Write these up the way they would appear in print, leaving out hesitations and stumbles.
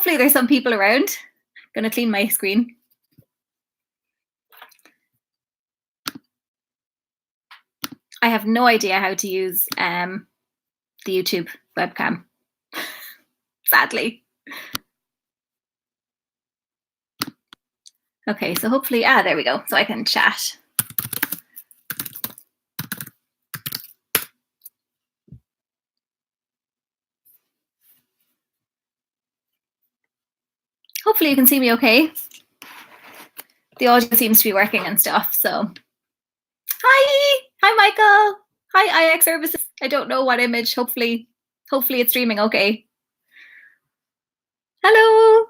hopefully there's some people around. I'm going to clean my screen. I have no idea how to use the YouTube webcam, sadly. Okay, so hopefully, there we go. So I can chat. Hopefully you can see me okay. The audio seems to be working and stuff, so. Hi Michael. Hi IX Services. I don't know what image. Hopefully it's streaming okay. Hello.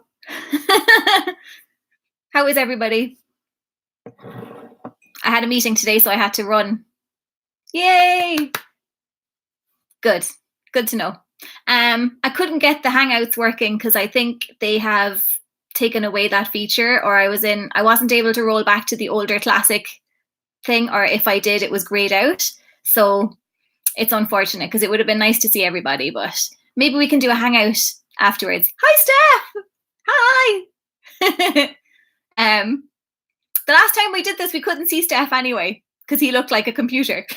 How is everybody? I had a meeting today, so I had to run. Yay. Good to know. I couldn't get the Hangouts working because I think they have taken away that feature, or I wasn't able to roll back to the older classic thing, or if I did, it was grayed out. So it's unfortunate because it would have been nice to see everybody, but maybe we can do a Hangout afterwards. Hi, Steph. Hi. The last time we did this, we couldn't see Steph anyway because he looked like a computer.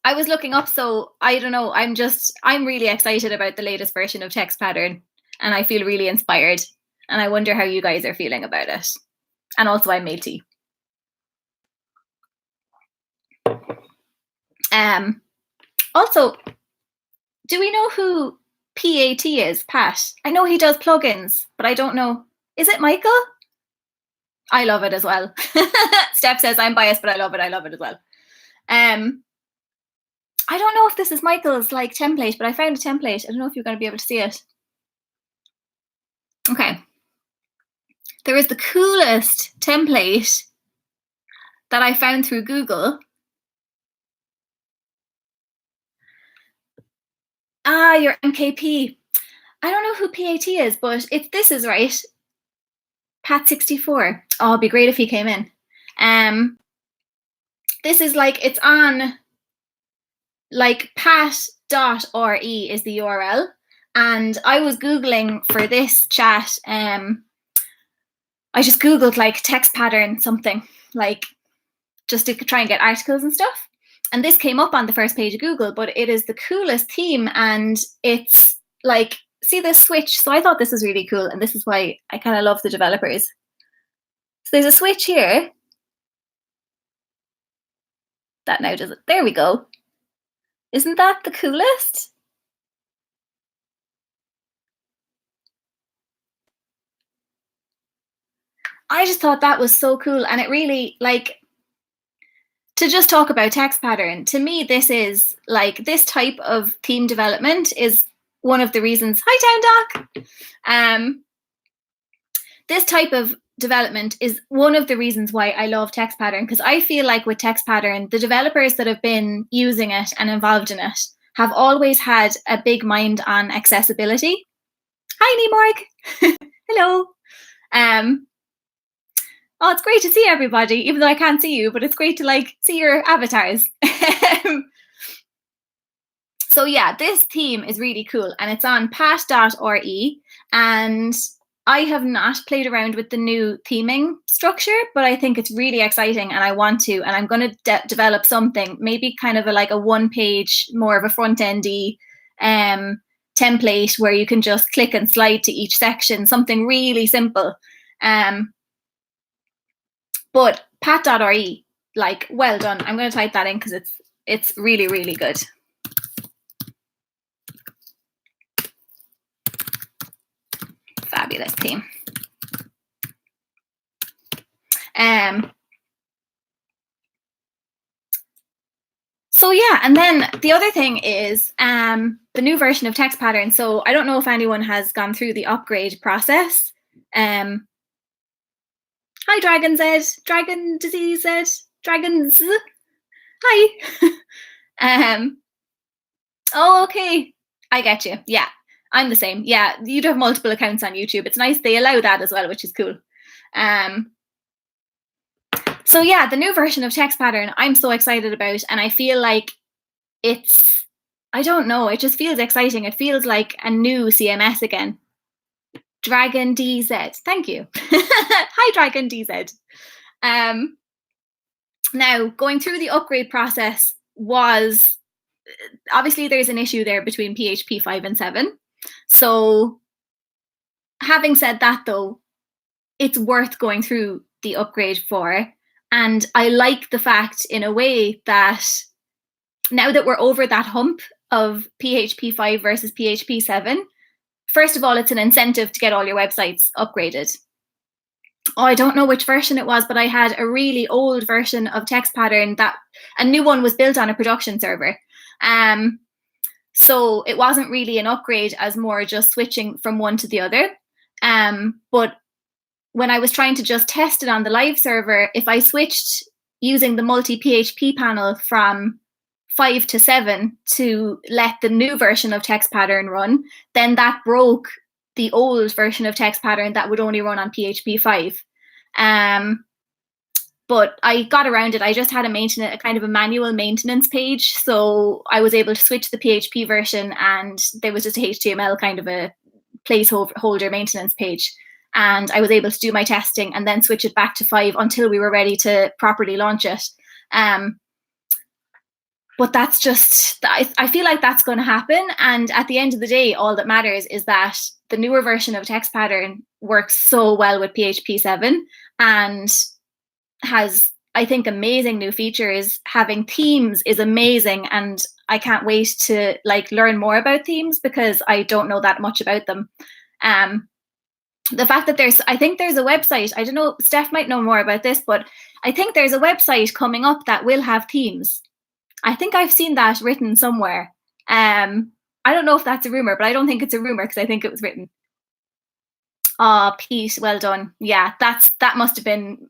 I was looking up, so I don't know. I'm really excited about the latest version of Textpattern, and I feel really inspired. And I wonder how you guys are feeling about it. And also, I made tea. Also, do we know who PAT is, Pat? I know he does plugins, but I don't know. Is it Michael? I love it as well. Steph says I'm biased, but I love it. I love it as well. I don't know if this is Michael's template, but I found a template. I don't know if you're going to be able to see it. Okay. There is the coolest template that I found through Google. Your MKP. I don't know who PAT is, but this is right. Pat64. Oh, it'd be great if he came in. This is it's on pat.re is the URL. And I was Googling for this chat. I just Googled Textpattern something, just to try and get articles and stuff. And this came up on the first page of Google, but it is the coolest theme. And it's see this switch. So I thought this was really cool. And this is why I kind of love the developers. So there's a switch here. That now does it. There we go. Isn't that the coolest? I just thought that was so cool. And it really, to just talk about Textpattern, to me, this is this type of theme development is one of the reasons. Hi, Town Doc. This type of development is one of the reasons why I love Textpattern, because I feel with Textpattern, the developers that have been using it and involved in it have always had a big mind on accessibility. Hi, Nemorg. Hello. Oh, it's great to see everybody, even though I can't see you, but it's great to see your avatars. So yeah, this theme is really cool, and it's on pat.re, and I have not played around with the new theming structure, but I think it's really exciting, and I want to, and I'm going to develop something, maybe kind of a one-page, more of a front-endy template where you can just click and slide to each section, something really simple. But pat.re, well done. I'm going to type that in because it's really, really good. Fabulous theme. So yeah, and then the other thing is the new version of Textpattern. So I don't know if anyone has gone through the upgrade process. Hi, Dragon Z, Dragon Disease Z, Dragons. Hi. Oh, okay. I get you. Yeah, I'm the same. Yeah, you'd have multiple accounts on YouTube. It's nice they allow that as well, which is cool. So yeah, the new version of Textpattern, I'm so excited about, and I feel it's I don't know. It just feels exciting. It feels like a new CMS again. Dragon DZ. Thank you. Hi, Dragon DZ. Um, Now, going through the upgrade process was obviously there's an issue there between PHP 5 and 7. So, having said that, though, it's worth going through the upgrade for. And I like the fact, in a way, that now that we're over that hump of PHP 5 versus PHP 7, first of all, it's an incentive to get all your websites upgraded. Oh, I don't know which version it was, but I had a really old version of Textpattern that a new one was built on a production server. So it wasn't really an upgrade, as more just switching from one to the other. But when I was trying to just test it on the live server, if I switched using the multi-PHP panel from 5 to 7 to let the new version of Textpattern run, then that broke the old version of Textpattern that would only run on PHP 5. But I got around it. I just had a kind of a manual maintenance page. So I was able to switch the PHP version, and there was just a HTML kind of a placeholder maintenance page. And I was able to do my testing and then switch it back to 5 until we were ready to properly launch it. But that's just, I feel like that's going to happen. And at the end of the day, all that matters is that the newer version of Textpattern works so well with PHP 7 and has, I think, amazing new features. Having themes is amazing. And I can't wait to learn more about themes, because I don't know that much about them. The fact that I think there's a website, I don't know, Steph might know more about this, but I think there's a website coming up that will have themes. I think I've seen that written somewhere. I don't know if that's a rumor, but I don't think it's a rumor because I think it was written. Oh, Pete, well done. Yeah, that must have been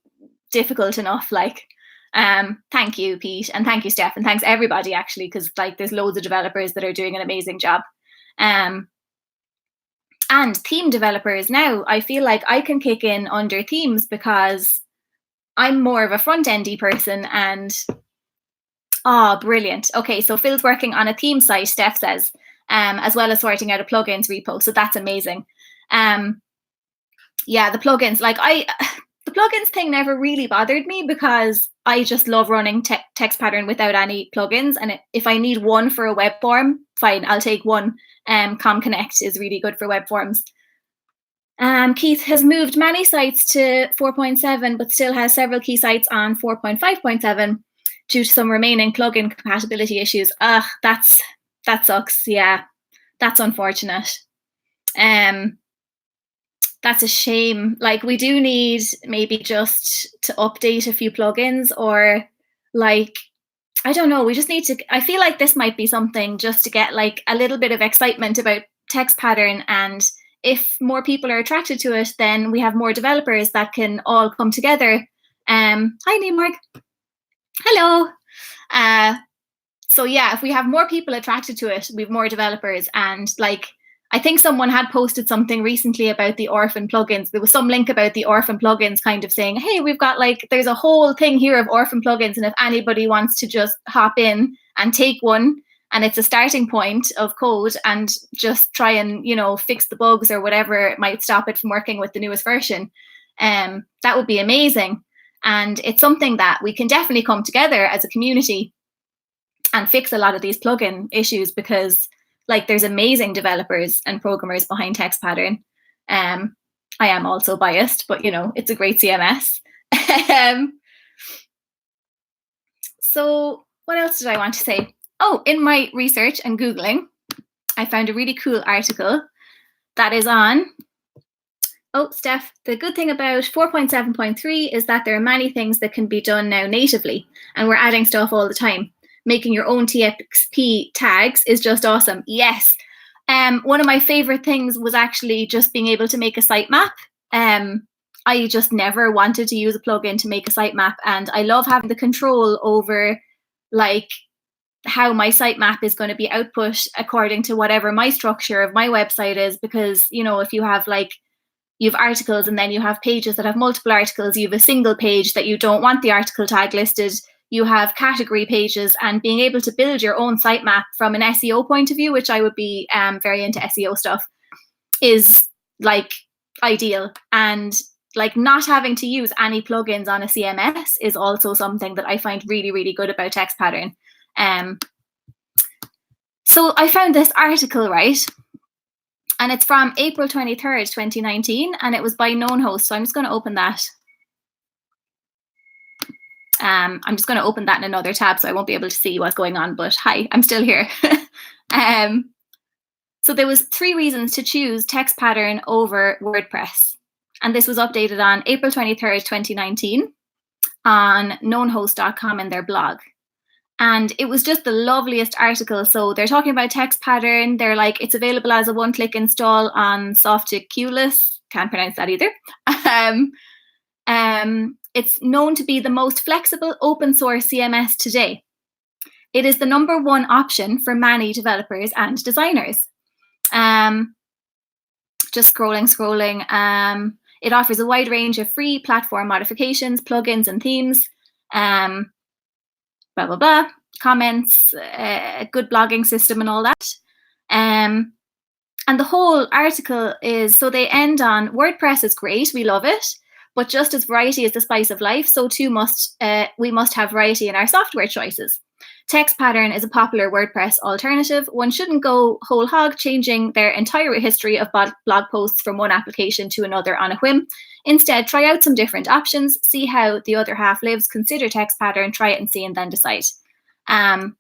difficult enough. Thank you, Pete, and thank you, Steph, and thanks everybody, actually, because there's loads of developers that are doing an amazing job. And theme developers now, I feel like I can kick in under themes because I'm more of a front-endy person. And brilliant. Okay, so Phil's working on a theme site, Steph says, as well as sorting out a plugins repo. So that's amazing. Yeah, the plugins, the plugins thing never really bothered me because I just love running Textpattern without any plugins. And if I need one for a web form, fine, I'll take one. ComConnect is really good for web forms. Keith has moved many sites to 4.7, but still has several key sites on 4.5.7 due to some remaining plugin compatibility issues. That sucks. Yeah, that's unfortunate. That's a shame. We do need maybe just to update a few plugins, or I don't know, we just need to, I feel like this might be something just to get a little bit of excitement about Textpattern. And if more people are attracted to it, then we have more developers that can all come together. Hi, Neemorg. Hello. So yeah, if we have more people attracted to it, we have more developers. And I think someone had posted something recently about the orphan plugins. There was some link about the orphan plugins kind of saying, hey, we've got there's a whole thing here of orphan plugins. And if anybody wants to just hop in and take one, and it's a starting point of code, and just try and, fix the bugs or whatever might stop it from working with the newest version, that would be amazing. And it's something that we can definitely come together as a community and fix a lot of these plugin issues, because there's amazing developers and programmers behind Textpattern. I am also biased, but it's a great CMS. So what else did I want to say? Oh, in my research and Googling, I found a really cool article that is on, Steph, the good thing about 4.7.3 is that there are many things that can be done now natively, and we're adding stuff all the time. Making your own TXP tags is just awesome. Yes. One of my favorite things was actually just being able to make a sitemap. I just never wanted to use a plugin to make a sitemap, and I love having the control over how my sitemap is going to be output according to whatever my structure of my website is. Because if you have you have articles and then you have pages that have multiple articles, you have a single page that you don't want the article tag listed, you have category pages, and being able to build your own sitemap from an SEO point of view, which I would be very into SEO stuff, is like ideal. And like not having to use any plugins on a CMS is also something that I find really, really good about Textpattern. So I found this article, right? And it's from April 23rd, 2019, and it was by Known Host. So I'm just going to open that. I'm just going to open that in another tab, so I won't be able to see what's going on, but hi, I'm still here. So there was 3 reasons to choose Textpattern over WordPress. And this was updated on April 23rd, 2019 on knownhost.com in their blog. And it was just the loveliest article. So they're talking about Textpattern. They're like, it's available as a one-click install on Softaculous. Can't pronounce that either. It's known to be the most flexible open source CMS today. It is the #1 option for many developers and designers. Just scrolling. It offers a wide range of free platform modifications, plugins, and themes. Blah, blah, blah. Comments, a good blogging system, and all that. And the whole article is, so they end on, WordPress is great, we love it, but just as variety is the spice of life, so too we must have variety in our software choices. Textpattern is a popular WordPress alternative. One shouldn't go whole hog changing their entire history of blog posts from one application to another on a whim. Instead, try out some different options, see how the other half lives, consider Textpattern, try it and see, and then decide. I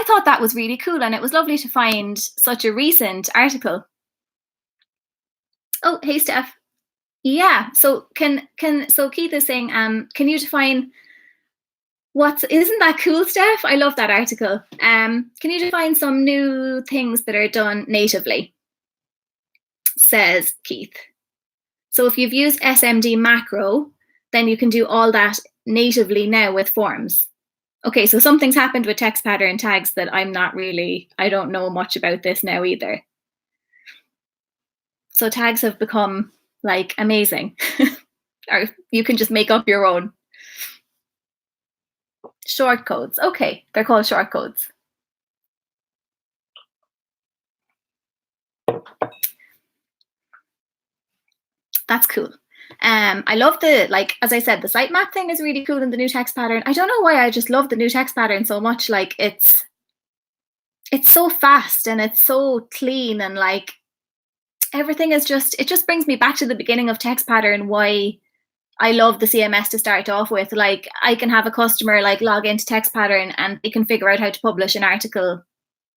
thought that was really cool, and it was lovely to find such a recent article. Oh, hey, Steph. Yeah, so so Keith is saying, can you define isn't that cool, Steph? I love that article. Can you define some new things that are done natively? Says Keith. So if you've used SMD macro, then you can do all that natively now with forms. Okay, so something's happened with Textpattern tags that I don't know much about this now either. So tags have become like amazing. Or you can just make up your own. Shortcodes. Okay, they're called shortcodes. That's cool. I love as I said, the sitemap thing is really cool in the new Textpattern. I don't know why I just love the new Textpattern so much. Like it's so fast and it's so clean, and like everything is it just brings me back to the beginning of Textpattern, why I love the CMS to start off with. Like I can have a customer like log into Textpattern and they can figure out how to publish an article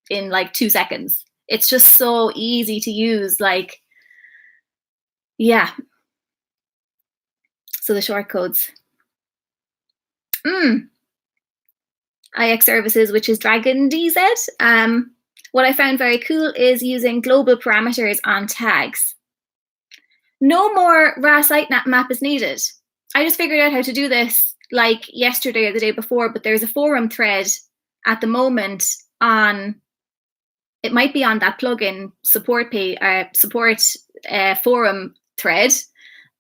in like 2 seconds. It's just so easy to use. Like, yeah. So the shortcodes. IX services, which is Dragon DZ. What I found very cool is using global parameters on tags. No more raw sitemap is needed. I just figured out how to do this like yesterday or the day before, but there's a forum thread at the moment on, it might be on that plugin support forum thread.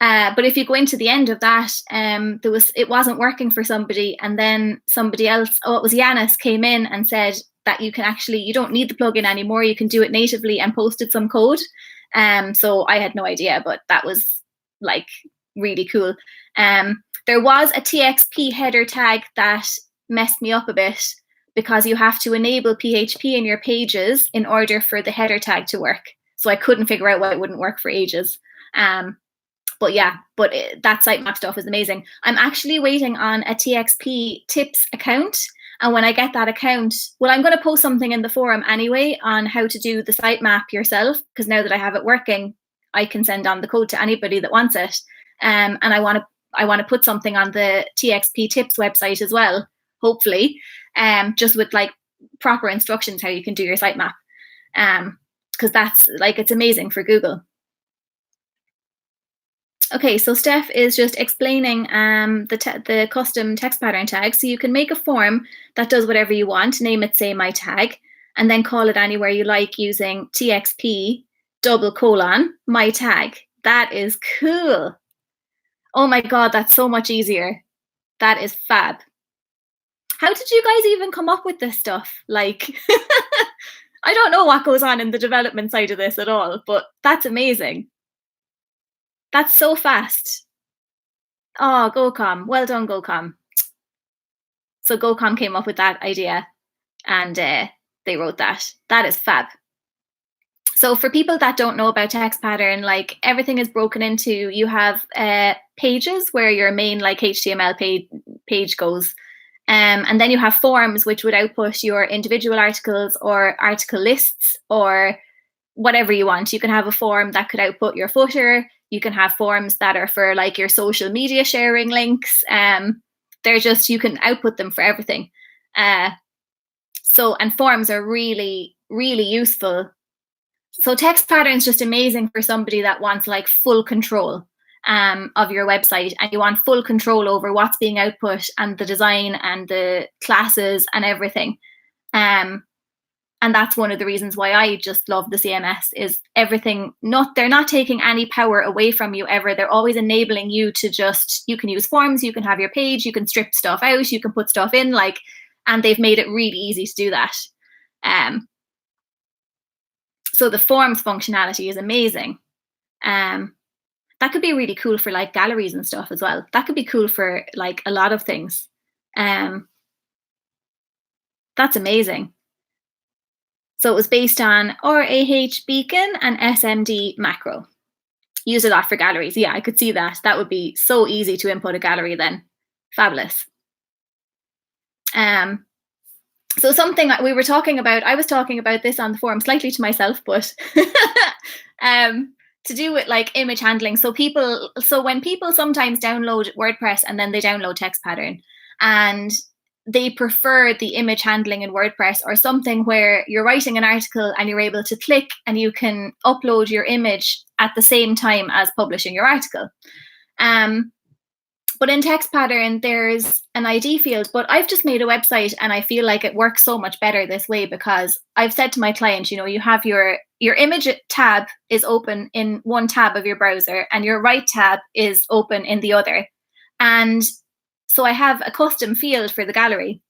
But if you go into the end of that, it wasn't working for somebody, and then somebody else, it was Yanis, came in and said that you don't need the plugin anymore. You can do it natively, and posted some code. So I had no idea, but that was like really cool. There was a TXP header tag that messed me up a bit, because you have to enable PHP in your pages in order for the header tag to work. So I couldn't figure out why it wouldn't work for ages. But yeah, that sitemap stuff is amazing. I'm actually waiting on a TXP tips account. And when I get that account, I'm going to post something in the forum anyway on how to do the sitemap yourself, because now that I have it working, I can send on the code to anybody that wants it. And I want to put something on the TXP tips website as well, hopefully, just with like proper instructions how you can do your sitemap. Because that's like, it's amazing for Google. Okay, so Steph is just explaining the custom text pattern tag. So you can make a form that does whatever you want, name it, say, my tag, and then call it anywhere you like using TXP my tag. That is cool. Oh my God, that's so much easier. That is fab. How did you guys even come up with this stuff? Like, I don't know what goes on in the development side of this at all, but that's amazing. That's so fast. Oh, GoCom. Well done, GoCom. So GoCom came up with that idea and they wrote that. That is fab. So for people that don't know about Textpattern, like everything is broken into, you have pages where your main like HTML page goes. And then you have forms which would output your individual articles or article lists or whatever you want. You can have a form that could output your footer. You can have forms that are for like your social media sharing links. They're just, you can output them for everything. And forms are really, really useful. So Textpattern is just amazing for somebody that wants like full control of your website, and you want full control over what's being output and the design and the classes and everything. And that's one of the reasons why I just love the CMS is everything. They're not taking any power away from you ever. They're always enabling you to just, you can use forms, you can have your page, you can strip stuff out, you can put stuff in, like, and they've made it really easy to do that. So the forms functionality is amazing. That could be really cool for like galleries and stuff as well. That could be cool for like a lot of things. That's amazing. So it was based on RAH beacon and SMD macro. Use a lot for galleries. Yeah, I could see that. That would be so easy to input a gallery then. Fabulous. So something that we were talking about, I was talking about this on the forum slightly to myself, but to do with like image handling. So when people sometimes download WordPress and then they download Textpattern and they prefer the image handling in WordPress, or something where you're writing an article and you're able to click and you can upload your image at the same time as publishing your article. But in Textpattern, there's an ID field, but I've just made a website and I feel like it works so much better this way, because I've said to my client, you know, you have your image tab is open in one tab of your browser and your right tab is open in the other. And so I have a custom field for the gallery.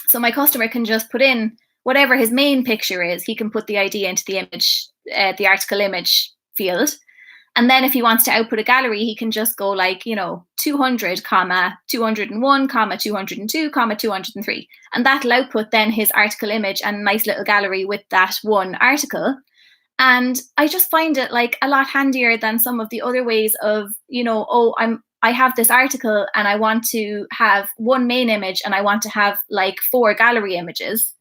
So my customer can just put in whatever his main picture is. He can put the ID into the image, the article image field. And then if he wants to output a gallery, he can just go like, you know, 200, 201, 202, 203. And that'll output then his article image and a nice little gallery with that one article. And I just find it like a lot handier than some of the other ways of, you know, I have this article and I want to have one main image and I want to have like 4 gallery images.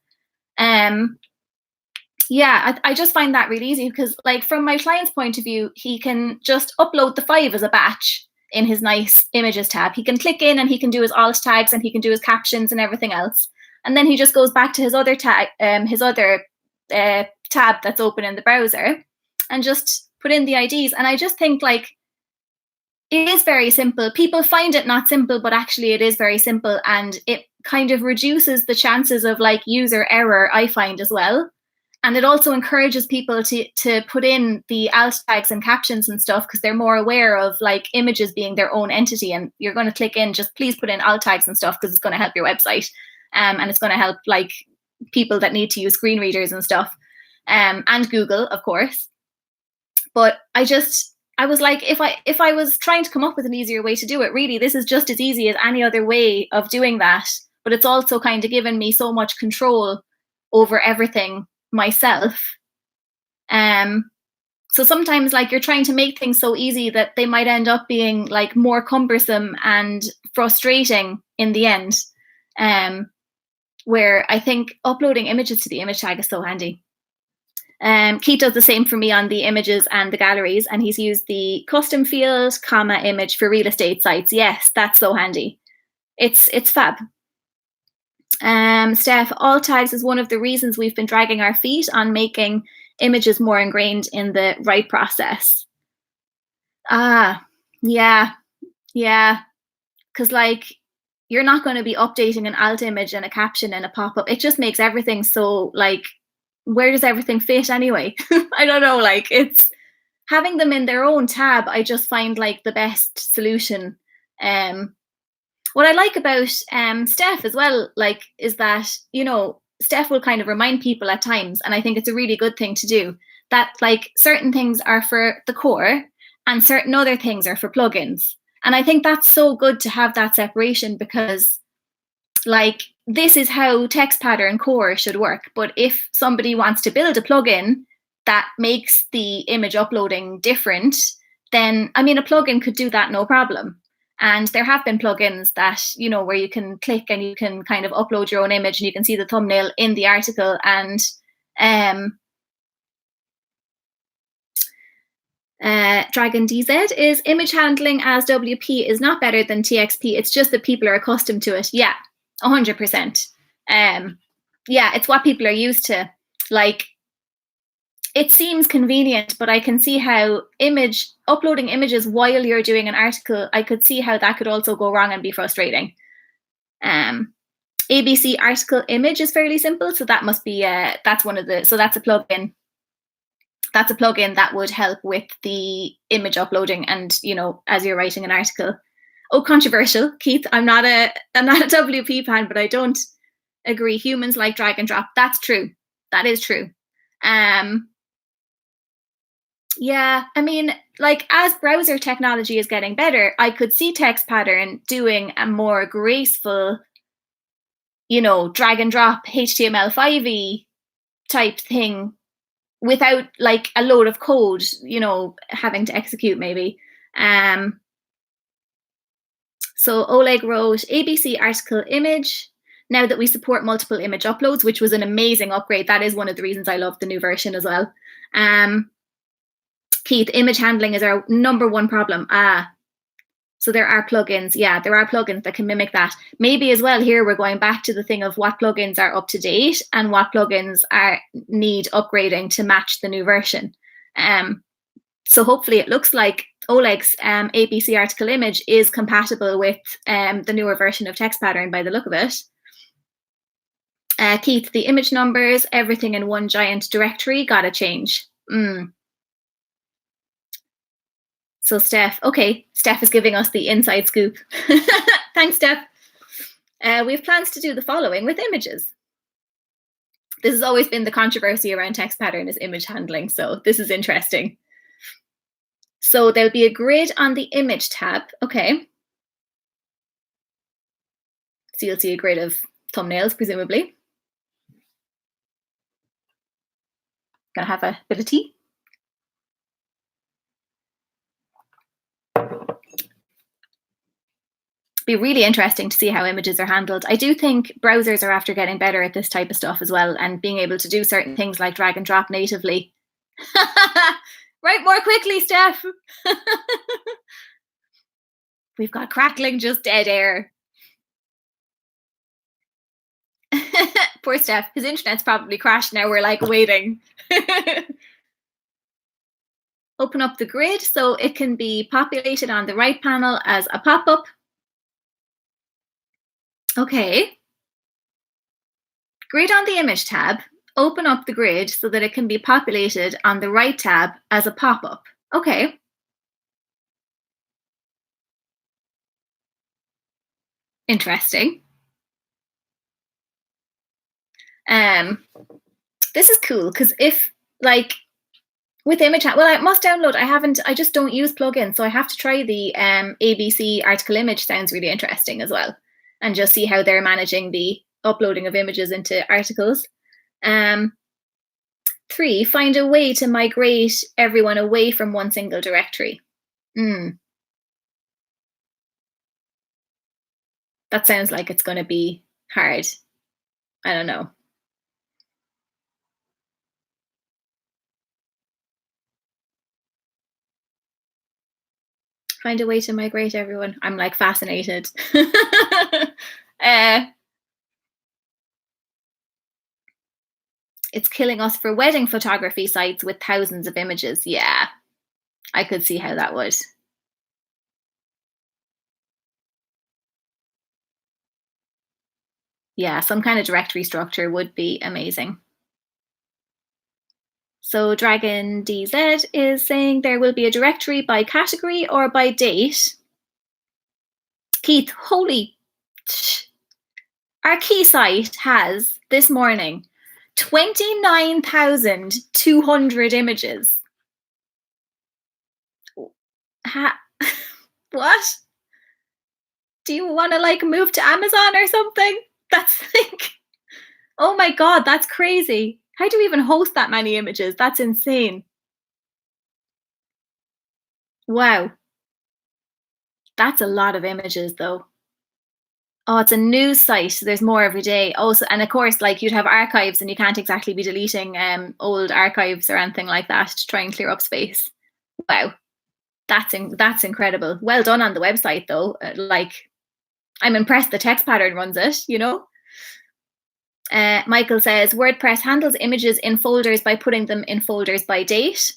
Yeah, I just find that really easy, because like from my client's point of view, he can just upload the 5 as a batch in his nice images tab. He can click in and he can do his alt tags and he can do his captions and everything else. And then he just goes back to his other tab that's open in the browser and just put in the IDs. And I just think like it is very simple. People find it not simple, but actually it is very simple, and it kind of reduces the chances of like user error, I find, as well. And it also encourages people to put in the alt tags and captions and stuff, because they're more aware of like images being their own entity. And you're going to click in, just please put in alt tags and stuff, because it's going to help your website. And it's going to help like people that need to use screen readers and stuff, and Google, of course. But I was like, if I was trying to come up with an easier way to do it, really, this is just as easy as any other way of doing that. But it's also kind of given me so much control over everything myself. So sometimes like you're trying to make things so easy that they might end up being like more cumbersome and frustrating in the end. Where I think uploading images to the image tag is so handy. Keith does the same for me on the images and the galleries, and he's used the custom field, image for real estate sites. Yes, that's so handy. It's fab. Steph, alt tags is one of the reasons we've been dragging our feet on making images more ingrained in the write process. Yeah. Because like you're not going to be updating an alt image and a caption and a pop-up. It just makes everything so like, where does everything fit anyway? I don't know, like it's having them in their own tab, I just find like the best solution. what I like about Steph as well, like, is that, you know, Steph will kind of remind people at times, and I think it's a really good thing to do, that like certain things are for the core and certain other things are for plugins. And I think that's so good to have that separation, because like this is how Textpattern core should work. But if somebody wants to build a plugin that makes the image uploading different, then I mean a plugin could do that no problem. And there have been plugins that, you know, where you can click and you can kind of upload your own image and you can see the thumbnail in the article. And Dragon DZ is image handling as WP is not better than TXP. It's just that people are accustomed to it. Yeah, 100%. Yeah, it's what people are used to. Like, it seems convenient, but I can see how uploading images while you're doing an article, I could see how that could also go wrong and be frustrating. ABC article image is fairly simple, so that must be that's one of the, so that's a plugin. That's a plugin that would help with the image uploading, and you know, as you're writing an article. Oh, controversial, Keith. I'm not a WP fan, but I don't agree. Humans like drag and drop. That's true. That is true. Yeah, I mean, like as browser technology is getting better, I could see Textpattern doing a more graceful, you know, drag and drop HTML5e type thing without like a load of code, you know, having to execute maybe. So Oleg wrote ABC article image. Now that we support multiple image uploads, which was an amazing upgrade. That is one of the reasons I love the new version as well. Keith, image handling is our number one problem. So there are plugins. Yeah, there are plugins that can mimic that. Maybe as well here we're going back to the thing of what plugins are up to date and what plugins need upgrading to match the new version. So hopefully it looks like Oleg's ABC article image is compatible with the newer version of Textpattern by the look of it. Keith, the image numbers, everything in one giant directory, gotta change. So Steph, okay, Steph is giving us the inside scoop. Thanks, Steph. We have plans to do the following with images. This has always been the controversy around Textpattern is image handling, so this is interesting. So there'll be a grid on the image tab, okay. So you'll see a grid of thumbnails, presumably. Gonna have a bit of tea. Be really interesting to see how images are handled. I do think browsers are after getting better at this type of stuff as well, and being able to do certain things like drag and drop natively. Write more quickly, Steph. We've got crackling, just dead air. Poor Steph, his internet's probably crashed now. We're like waiting. Open up the grid so it can be populated on the right panel as a pop-up. Okay. Grid on the image tab. Open up the grid so that it can be populated on the right tab as a pop-up. Okay. Interesting. This is cool because if like with image, well, I must download. I just don't use plugins, so I have to try the ABC article image. Sounds really interesting as well, and just see how they're managing the uploading of images into articles. 3, find a way to migrate everyone away from one single directory. That sounds like it's going to be hard. I don't know. Find a way to migrate everyone. I'm like fascinated. It's killing us for wedding photography sites with thousands of images. Yeah, I could see how that would. Yeah, some kind of directory structure would be amazing. So Dragon DZ is saying there will be a directory by category or by date. Keith, holy Our key site has this morning 29,200 images. What? Do you want to like move to Amazon or something? That's like, oh my God, that's crazy. How do we even host that many images? That's insane. Wow. That's a lot of images though. Oh, it's a news site. So there's more every day. Also, and of course, like you'd have archives, and you can't exactly be deleting old archives or anything like that to try and clear up space. Wow, that's incredible. Well done on the website, though. Like, I'm impressed the text pattern runs it. Michael says WordPress handles images in folders by putting them in folders by date.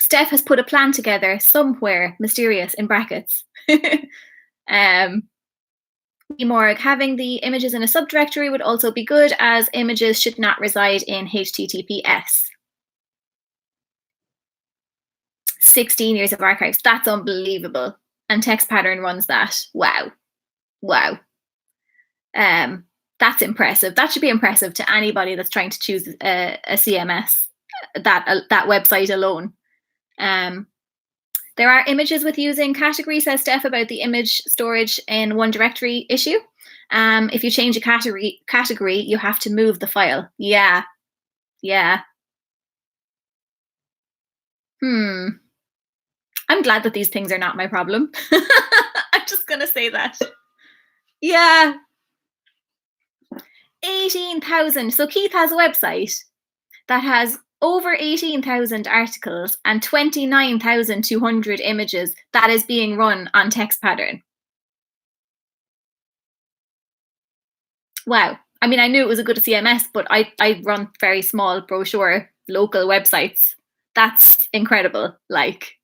Steph has put a plan together somewhere mysterious in brackets. Morg, having the images in a subdirectory would also be good, as images should not reside in HTTPS. 16 years of archives. That's unbelievable. And Textpattern runs that. Wow. That's impressive. That should be impressive to anybody that's trying to choose a CMS. That website alone. There are images with using category, says Steph, about the image storage in one directory issue. If you change a category, you have to move the file. Yeah. I'm glad that these things are not my problem. I'm just going to say that. Yeah. 18,000. So Keith has a website that has over 18,000 articles and 29,200 images that is being run on Textpattern. Wow. I mean, I knew it was a good CMS, but I run very small brochure local websites. That's incredible. Like,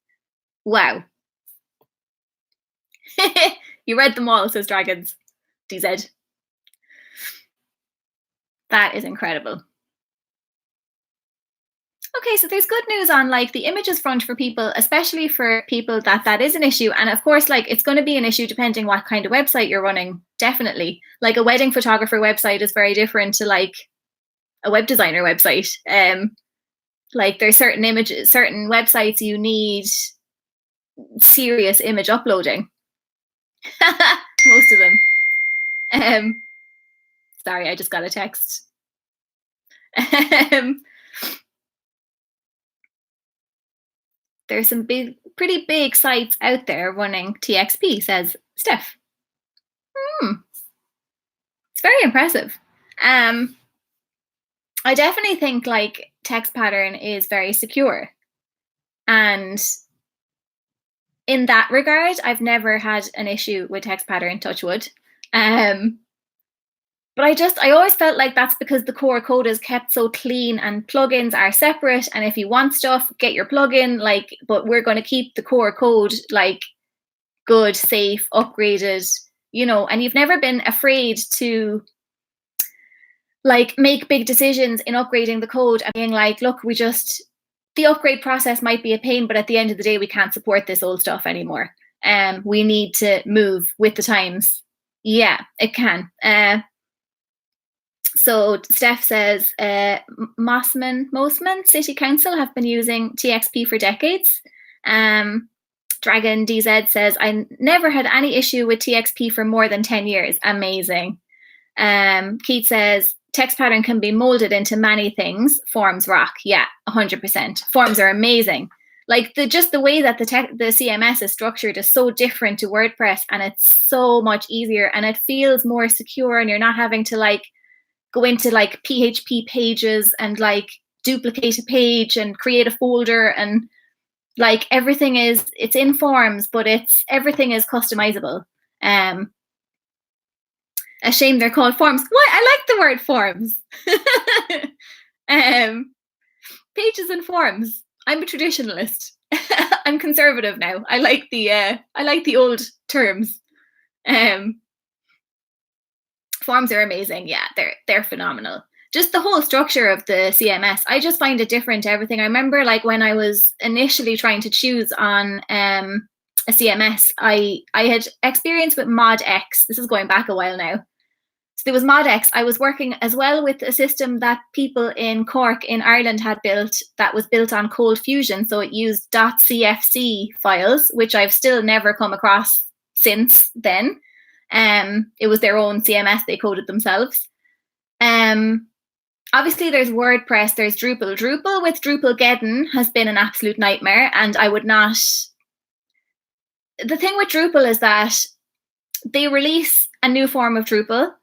wow. You read them all, says Dragons. DZ. That is incredible. Okay, so there's good news on like the images front for people, especially for people that is an issue. And of course, like it's going to be an issue depending what kind of website you're running. Definitely. Like a wedding photographer website is very different to like a web designer website. Like there's certain websites you need serious image uploading. Most of them. Sorry, I just got a text. There's some pretty big sites out there running TXP, says Steph. It's very impressive. I definitely think like Textpattern is very secure. And in that regard, I've never had an issue with Textpattern, touch wood. But I always felt like that's because the core code is kept so clean and plugins are separate. And if you want stuff, get your plugin, like, but we're going to keep the core code like good, safe, upgraded, and you've never been afraid to like make big decisions in upgrading the code and being like, look, the upgrade process might be a pain, but at the end of the day, we can't support this old stuff anymore. We need to move with the times. Yeah, it can. So Steph says, Mosman City Council have been using TXP for decades. Dragon DZ says, I never had any issue with TXP for more than 10 years. Amazing. Keith says, Textpattern can be molded into many things. Forms rock. Yeah, 100%. Forms are amazing. Like just the way that the CMS is structured is so different to WordPress, and it's so much easier and it feels more secure, and you're not having to like go into like PHP pages and like duplicate a page and create a folder, and like it's in Forms, but everything is customizable. A shame they're called Forms. What? I like the word Forms. Pages and Forms. I'm a traditionalist. I'm conservative now. I like the old terms. Forms are amazing. Yeah, they're phenomenal. Just the whole structure of the CMS, I just find it different to everything. I remember like when I was initially trying to choose on a CMS, I had experience with ModX. This is going back a while now. So there was ModX. I was working as well with a system that people in Cork in Ireland had built that was built on Cold Fusion. So it used .cfc files, which I've still never come across since then. It was their own CMS, they coded themselves. Obviously, there's WordPress, there's Drupal. Drupal with Drupalgeddon has been an absolute nightmare, and I would not. The thing with Drupal is that they release a new form of Drupal,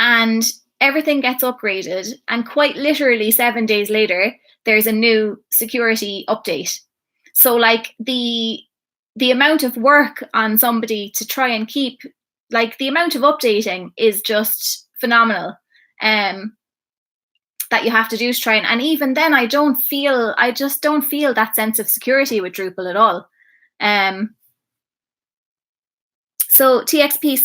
and everything gets upgraded, and quite literally 7 days later, there's a new security update. So, like the amount of work on somebody to try and keep, like the amount of updating is just phenomenal. That you have to do to try and even then I just don't feel that sense of security with Drupal at all. So TXP,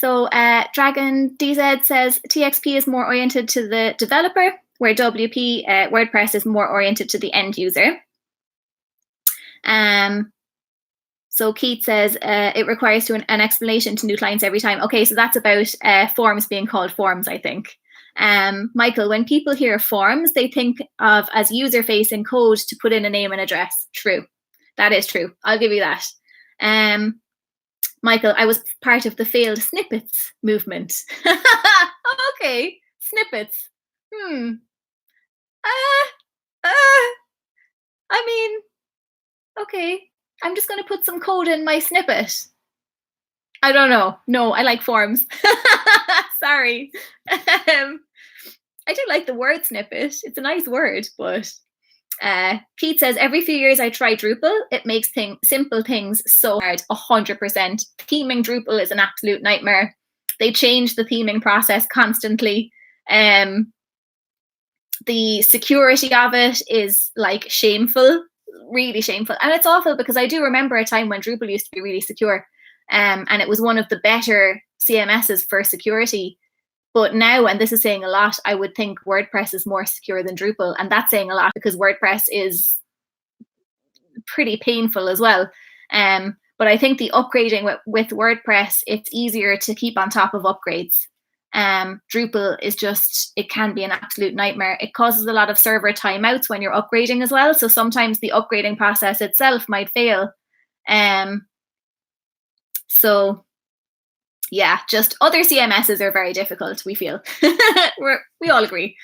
Dragon DZ says TXP is more oriented to the developer, where WP, WordPress is more oriented to the end user. So Keith says it requires an explanation to new clients every time. Okay, so that's about forms being called forms, I think. Michael, when people hear forms, they think of as user-facing code to put in a name and address. True. That is true. I'll give you that. Michael, I was part of the failed snippets movement. Okay, snippets. I mean, okay. I'm just going to put some code in my snippet. I don't know. No, I like forms. Sorry. I do like the word snippet. It's a nice word, but Keith says, every few years I try Drupal. It makes simple things so hard, 100%. Theming Drupal is an absolute nightmare. They change the theming process constantly. The security of it is like shameful, really shameful. And it's awful because I do remember a time when Drupal used to be really secure. And it was one of the better CMSs for security. But now, and this is saying a lot, I would think WordPress is more secure than Drupal. And that's saying a lot because WordPress is pretty painful as well. But I think the upgrading with WordPress, it's easier to keep on top of upgrades. Drupal is just, it can be an absolute nightmare. It causes a lot of server timeouts when you're upgrading as well. So sometimes the upgrading process itself might fail. So yeah, just other CMSs are very difficult, we feel. We all agree.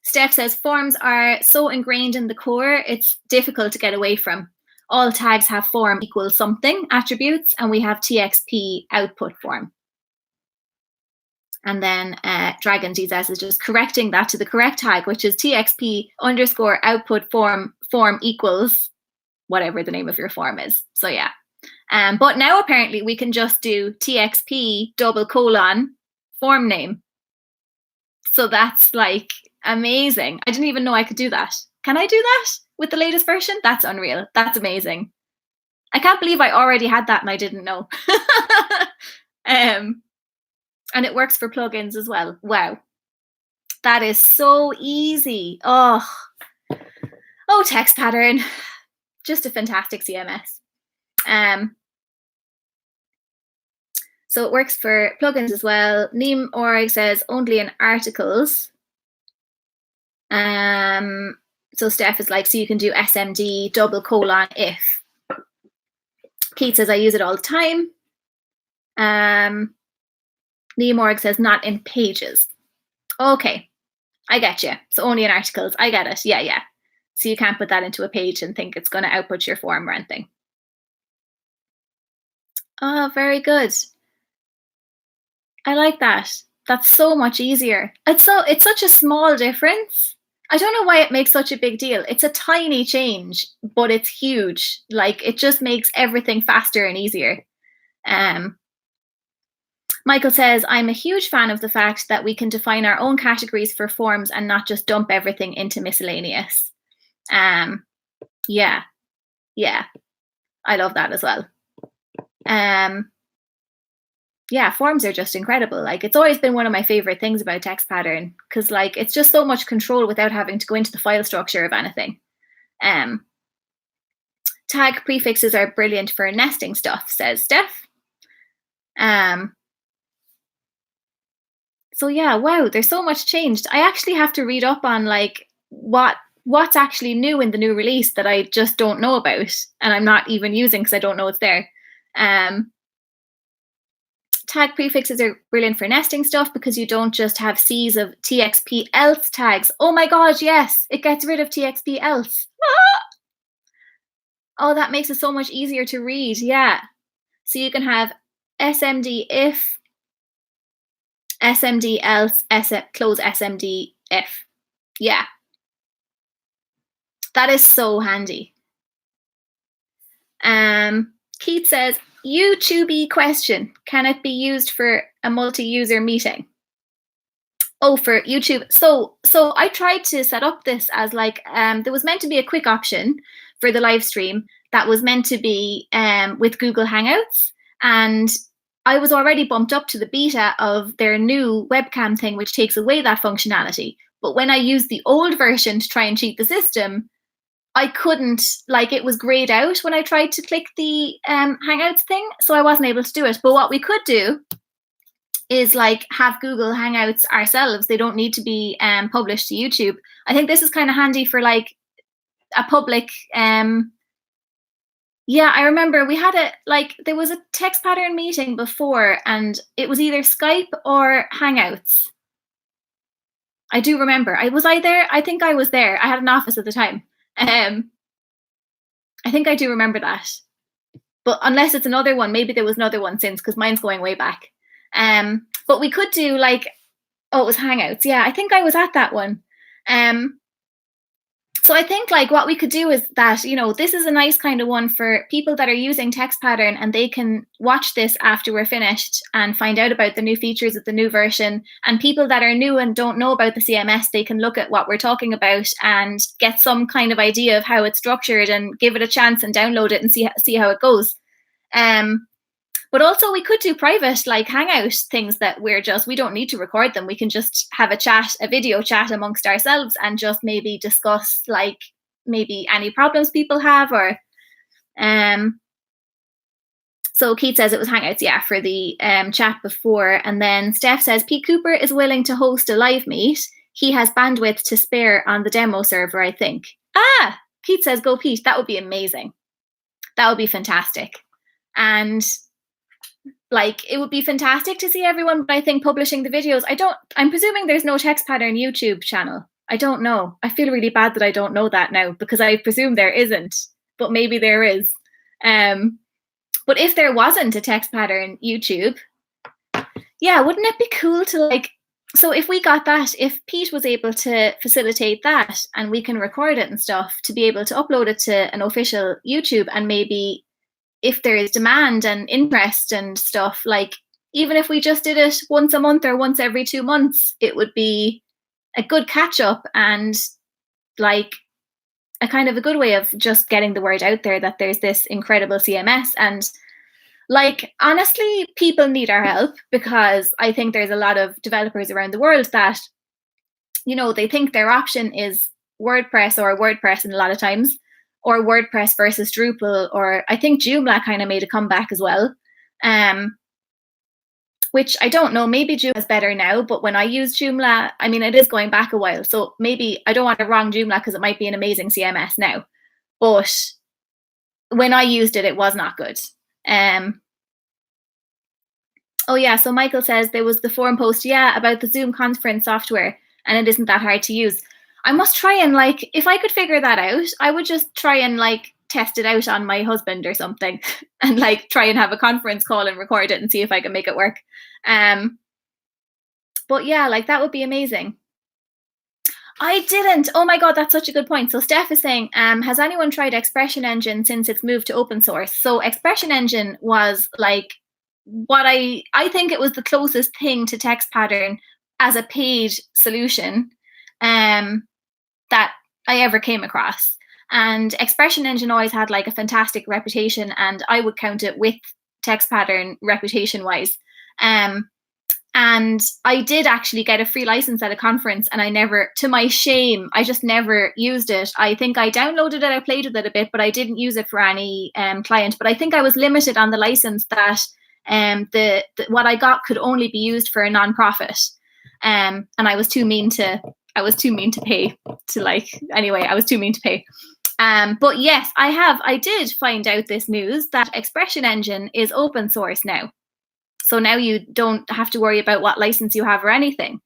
Steph says, forms are so ingrained in the core, it's difficult to get away from. All tags have form equals something attributes, and we have TXP output form. And then Dragon DZ is just correcting that to the correct tag, which is TXP _ output form equals whatever the name of your form is. So yeah. But now apparently we can just do TXP ; form name. So that's like amazing. I didn't even know I could do that. Can I do that with the latest version? That's unreal. That's amazing. I can't believe I already had that and I didn't know. And it works for plugins as well. Wow. That is so easy. Oh, Textpattern. Just a fantastic CMS. So it works for plugins as well. Neem.org says only in articles. So Steph is like, so you can do SMD ; if. Keith says I use it all the time. Neem.org says not in pages. Okay, I get you. So only in articles. I get it. Yeah. So you can't put that into a page and think it's going to output your form or anything. Oh, very good. I like that. That's so much easier. It's such a small difference. I don't know why it makes such a big deal. It's a tiny change, but it's huge. Like, it just makes everything faster and easier. Michael says, I'm a huge fan of the fact that we can define our own categories for forms and not just dump everything into miscellaneous. Yeah. I love that as well. Yeah, forms are just incredible. Like, it's always been one of my favorite things about Textpattern because, like, it's just so much control without having to go into the file structure of anything. Tag prefixes are brilliant for nesting stuff, says Steph. So yeah, wow, there's so much changed. I actually have to read up on like what's actually new in the new release that I just don't know about, and I'm not even using because I don't know it's there. Tag prefixes are brilliant for nesting stuff because you don't just have C's of TXP else tags. Oh my god, yes, it gets rid of TXP else. Oh, that makes it so much easier to read. Yeah. So you can have SMD if, SMD else, close SMD if. Yeah. That is so handy. Keith says, YouTubey question. Can it be used for a multi-user meeting? Oh, for YouTube. So I tried to set up this as like, there was meant to be a quick option for the live stream that was meant to be with Google Hangouts. And I was already bumped up to the beta of their new webcam thing, which takes away that functionality. But when I used the old version to try and cheat the system, I couldn't, like, it was grayed out when I tried to click the Hangouts thing. So I wasn't able to do it. But what we could do is like have Google Hangouts ourselves. They don't need to be published to YouTube. I think this is kind of handy for like a public. Yeah, I remember we had there was a Textpattern meeting before, and it was either Skype or Hangouts. I do remember. Was I there? I think I was there. I had an office at the time. I think I do remember that. But unless it's another one, maybe there was another one since, because mine's going way back. But we could do like, oh, it was Hangouts. Yeah, I think I was at that one. So I think like what we could do is that, you know, this is a nice kind of one for people that are using Textpattern, and they can watch this after we're finished and find out about the new features of the new version. And people that are new and don't know about the CMS, they can look at what we're talking about and get some kind of idea of how it's structured and give it a chance and download it and see how it goes. But also we could do private like Hangout things that we don't need to record them. We can just have a video chat amongst ourselves and just maybe discuss like maybe any problems people have or so Keith says it was Hangouts, yeah, for the chat before. And then Steph says Pete Cooper is willing to host a live meet. He has bandwidth to spare on the demo server, I think. Keith says go Pete. That would be amazing. That would be fantastic. And like, it would be fantastic to see everyone, but I think publishing the videos, I'm presuming there's no Textpattern YouTube channel. I don't know. I feel really bad that I don't know that now, because I presume there isn't, but maybe there is. But if there wasn't a Textpattern YouTube, yeah, wouldn't it be cool to like, so if we got that, if Pete was able to facilitate that and we can record it and stuff to be able to upload it to an official YouTube, and maybe if there is demand and interest and stuff, like even if we just did it once a month or once every 2 months, it would be a good catch up and like a kind of a good way of just getting the word out there that there's this incredible CMS. And like, honestly, people need our help, because I think there's a lot of developers around the world that, you know, they think their option is WordPress in a lot of times, or WordPress versus Drupal, or I think Joomla kind of made a comeback as well. Which I don't know, maybe Joomla is better now, but when I use Joomla, I mean, it is going back a while, so maybe I don't want to wrong Joomla because it might be an amazing CMS now. But when I used it, it was not good. Oh yeah, so Michael says there was the forum post, yeah, about the Zoom conference software, and it isn't that hard to use. I must try and like, if I could figure that out, I would just try and like test it out on my husband or something and like try and have a conference call and record it and see if I can make it work. But yeah, like that would be amazing. I didn't. Oh my God, that's such a good point. So Steph is saying, has anyone tried Expression Engine since it's moved to open source? So Expression Engine was like what I think it was the closest thing to Textpattern as a paid solution that I ever came across. And Expression Engine always had like a fantastic reputation, and I would count it with Textpattern reputation wise. And And I did actually get a free license at a conference, and I never, to my shame, I just never used it. I think I downloaded it, I played with it a bit, but I didn't use it for any client. But I think I was limited on the license that the what I got could only be used for a nonprofit. And I was too mean to pay to like, anyway, I was too mean to pay. But yes, I did find out this news that Expression Engine is open source now. So now you don't have to worry about what license you have or anything.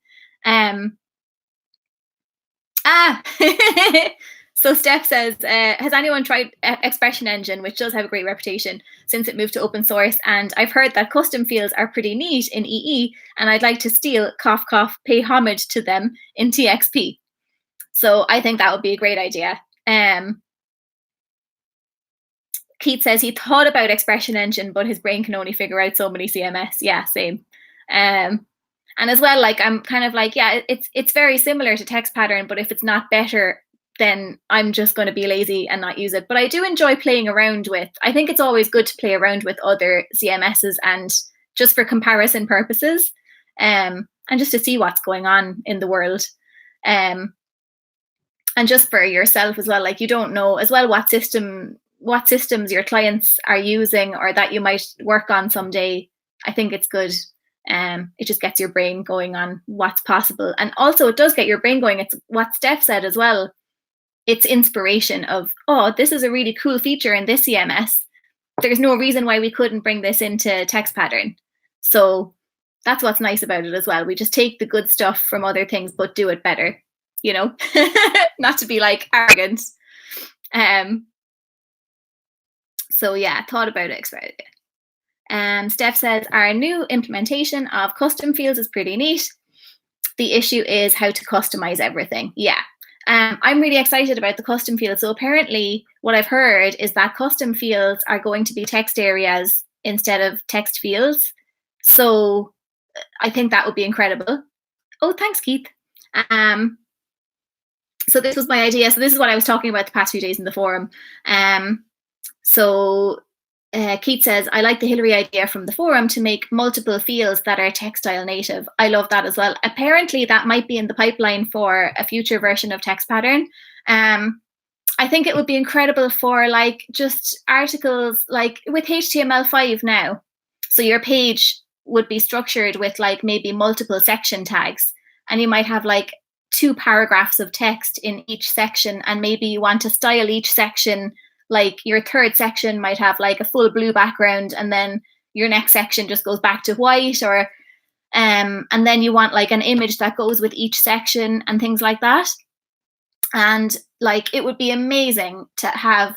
So Steph says, has anyone tried Expression Engine, which does have a great reputation since it moved to open source? And I've heard that custom fields are pretty neat in EE, and I'd like to steal, cough, cough, pay homage to them in TXP. So I think that would be a great idea. Keith says he thought about Expression Engine, but his brain can only figure out so many CMS. Yeah, same. And as well, like, I'm kind of like, yeah, it's very similar to Textpattern, but if it's not better, then I'm just going to be lazy and not use it. But I do enjoy playing around with, I think it's always good to play around with other CMSs, and just for comparison purposes, and just to see what's going on in the world. And just for yourself as well, like, you don't know as well what systems your clients are using or that you might work on someday. I think it's good. It just gets your brain going on what's possible. And also it does get your brain going. It's what Steph said as well. It's inspiration of, oh, this is a really cool feature in this CMS. There's no reason why we couldn't bring this into Textpattern. So that's what's nice about it as well. We just take the good stuff from other things, but do it better, you know, not to be like arrogant. So yeah, thought about it. Steph says, our new implementation of custom fields is pretty neat. The issue is how to customize everything. Yeah, I'm really excited about the custom fields. So apparently what I've heard is that custom fields are going to be text areas instead of text fields. So I think that would be incredible. Oh, thanks, Keith. So this was my idea. So this is what I was talking about the past few days in the forum. So Keith says, I like the Hillary idea from the forum to make multiple fields that are textile native. I love that as well. Apparently that might be in the pipeline for a future version of Textpattern. I think it would be incredible for like just articles like with HTML5 now. So your page would be structured with like maybe multiple section tags, and you might have like 2 paragraphs of text in each section, and maybe you want to style each section. Like your third section might have like a full blue background, and then your next section just goes back to white, or and then you want like an image that goes with each section and things like that. And like it would be amazing to have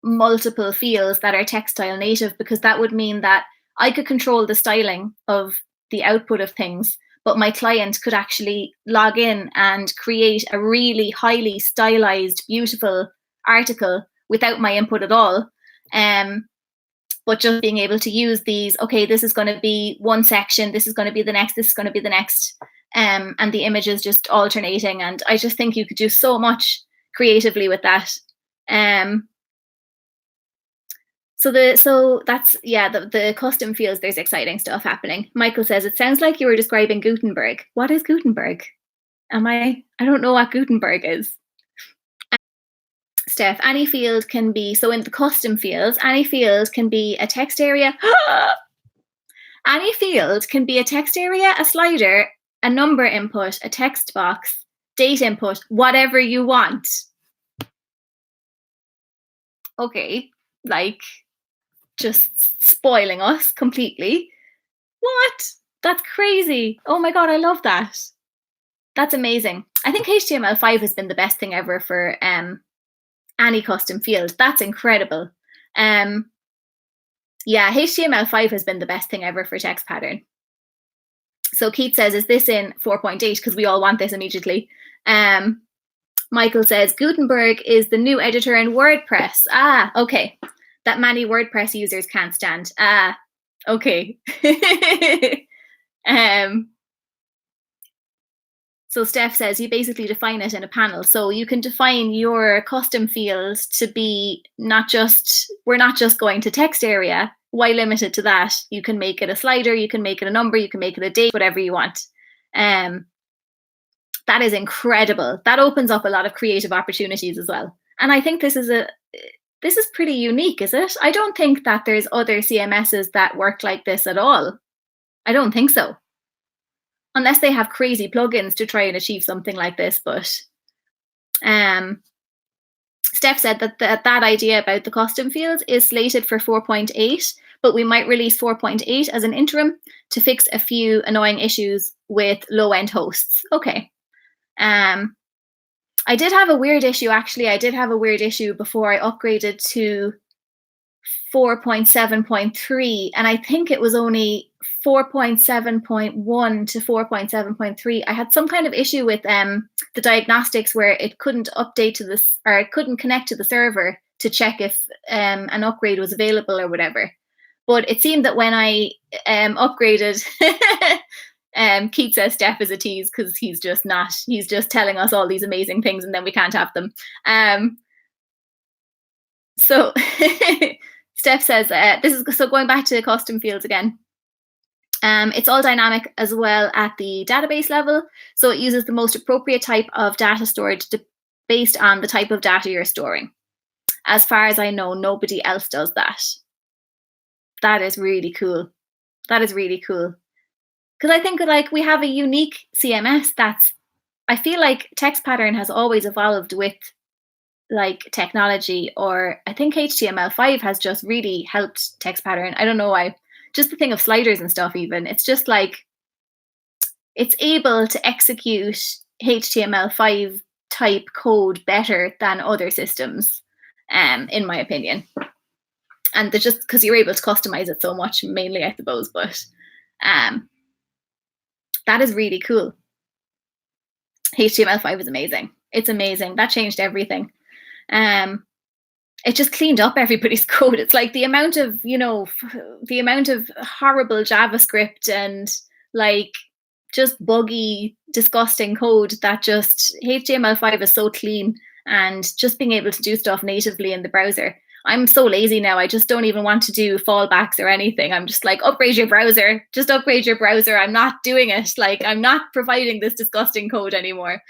multiple fields that are textile native, because that would mean that I could control the styling of the output of things, but my client could actually log in and create a really highly stylized, beautiful article without my input at all. But just being able to use these, okay, this is going to be one section, this is going to be the next, this is going to be the next, and the images just alternating. And I just think you could do so much creatively with that. So that's, yeah, the custom fields, there's exciting stuff happening. Michael says, it sounds like you were describing Gutenberg. What is Gutenberg? I don't know what Gutenberg is. Steph, any field can be, so in the custom fields, any field can be a text area. Any field can be a text area, a slider, a number input, a text box, date input, whatever you want. Okay, like just spoiling us completely. What? That's crazy. Oh my God, I love that. That's amazing. I think HTML5 has been the best thing ever for any custom field. That's incredible. Yeah, HTML5 has been the best thing ever for Textpattern. So Keith says, is this in 4.8? Because we all want this immediately. Michael says, Gutenberg is the new editor in WordPress. Ah, okay. That many WordPress users can't stand. Ah, okay. So Steph says you basically define it in a panel. So you can define your custom fields to be we're not just going to text area. why limit it to that? You can make it a slider, you can make it a number, you can make it a date, whatever you want. That is incredible. That opens up a lot of creative opportunities as well. And I think this is pretty unique, is it? I don't think that there's other CMSs that work like this at all. I don't think so. Unless they have crazy plugins to try and achieve something like this. But Steph said that idea about the custom fields is slated for 4.8, but we might release 4.8 as an interim to fix a few annoying issues with low-end hosts. Okay. I did have a weird issue, actually. I did have a weird issue before I upgraded to 4.7.3, and I think it was only 4.7.1 to 4.7.3. I had some kind of issue with the diagnostics where it couldn't update to this, or it couldn't connect to the server to check if an upgrade was available or whatever. But it seemed that when I upgraded, Keith says Steph is a tease because he's just not. He's just telling us all these amazing things and then we can't have them. So Steph says, this is so going back to custom fields again. It's all dynamic as well at the database level. So it uses the most appropriate type of data storage based on the type of data you're storing. As far as I know, nobody else does that. That is really cool. That is really cool. Because I think like we have a unique CMS I feel like Textpattern has always evolved with like technology, or I think HTML5 has just really helped Textpattern. I don't know why. Just the thing of sliders and stuff even. It's just like, it's able to execute HTML5 type code better than other systems, in my opinion. And they're just because you're able to customize it so much, mainly, I suppose. But that is really cool. HTML5 is amazing. It's amazing. That changed everything. It just cleaned up everybody's code. It's like the amount of horrible JavaScript and like just buggy, disgusting code that just HTML5 is so clean, and just being able to do stuff natively in the browser. I'm so lazy now. I just don't even want to do fallbacks or anything. I'm just like, upgrade your browser. Just upgrade your browser. I'm not doing it. Like, I'm not providing this disgusting code anymore.